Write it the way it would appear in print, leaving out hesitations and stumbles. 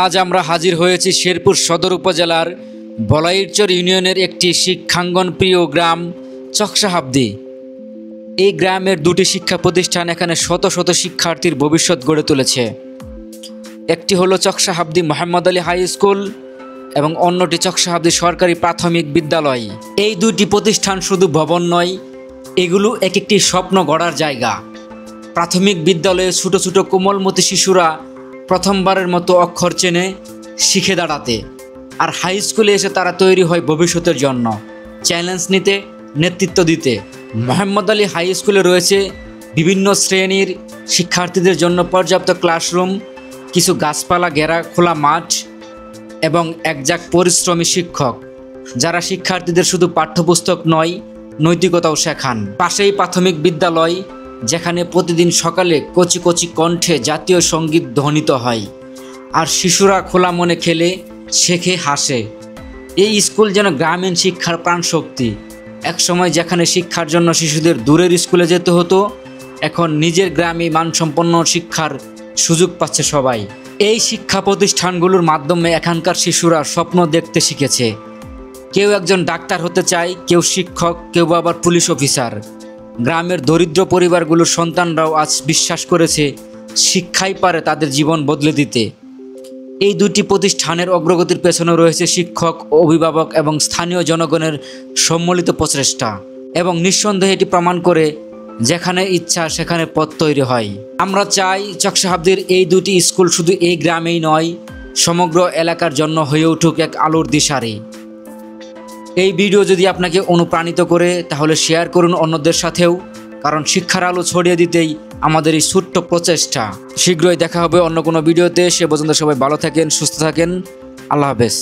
আজ আমরা হাজির হয়েছি শেরপুর সদর উপজেলার বলাইরচর ইউনিয়নের একটি শিক্ষাঙ্গন প্রিয় গ্রাম চকসাহাবদী। এই গ্রামের দুটি শিক্ষা প্রতিষ্ঠান এখানে শত শত শিক্ষার্থীর ভবিষ্যৎ গড়ে তুলেছে। একটি হলো চকসাহাবদী মোহাম্মদ আলী হাই স্কুল এবং অন্যটি চকসাহাবদী সরকারি প্রাথমিক বিদ্যালয়। এই দুটি প্রতিষ্ঠান শুধু ভবন নয়, এগুলো এক একটি স্বপ্ন গড়ার জায়গা। প্রাথমিক বিদ্যালয়ে ছোট ছোট কোমলমতি শিশুরা প্রথমবারের মতো অক্ষর চেনে শিখে দাঁড়াতে, আর হাই স্কুলে এসে তারা তৈরি হয় ভবিষ্যতের জন্য, চ্যালেঞ্জ নিতে, নেতৃত্ব দিতে। মোহাম্মদ আলী হাই স্কুলে রয়েছে বিভিন্ন শ্রেণীর শিক্ষার্থীদের জন্য পর্যাপ্ত ক্লাসরুম, কিছু গাছপালা ঘেরা খোলা মাঠ এবং একজাক পরিশ্রমী শিক্ষক, যারা শিক্ষার্থীদের শুধু পাঠ্যপুস্তক নয়, নৈতিকতাও শেখান। পাশেই প্রাথমিক বিদ্যালয়, যেখানে প্রতিদিন সকালে কচি কচি কণ্ঠে জাতীয় সঙ্গীত ধ্বনিত হয়, আর শিশুরা খোলা মনে খেলে, শেখে, হাসে। এই স্কুল যেন গ্রামীণ শিক্ষার প্রাণশক্তি। একসময় যেখানে শিক্ষার জন্য শিশুদের দূরের স্কুলে যেতে হতো, এখন নিজের গ্রামে মানসম্পন্ন শিক্ষার সুযোগ পাচ্ছে সবাই। এই শিক্ষা প্রতিষ্ঠানগুলোর মাধ্যমে এখানকার শিশুরা স্বপ্ন দেখতে শিখেছে। কেউ একজন ডাক্তার হতে চায়, কেউ শিক্ষক, কেউ আবার পুলিশ অফিসার। গ্রামের দরিদ্র পরিবারগুলোর সন্তানরাও আজ বিশ্বাস করেছে শিক্ষাই পারে তাদের জীবন বদলে দিতে। এই দুটি প্রতিষ্ঠানের অগ্রগতির পেছনে রয়েছে শিক্ষক, অভিভাবক এবং স্থানীয় জনগণের সম্মিলিত প্রচেষ্টা, এবং নিঃসন্দেহে এটি প্রমাণ করে যেখানে ইচ্ছা সেখানে পথ তৈরি হয়। আমরা চাই চকসাহাবদীর এই দুটি স্কুল শুধু এই গ্রামেই নয়, সমগ্র এলাকার জন্য হয়ে উঠুক এক আলোর দিশারি। এই ভিডিও যদি আপনাকে অনুপ্রাণিত করে, তাহলে শেয়ার করুন অন্যদের সাথেও, কারণ শিক্ষার আলো ছড়িয়ে দিতেই আমাদের এই ছোট্ট প্রচেষ্টা। শীঘ্রই দেখা হবে অন্য কোনো ভিডিওতে। সে পর্যন্ত সবাই ভালো থাকেন, সুস্থ থাকেন। আল্লাহ হাফেজ।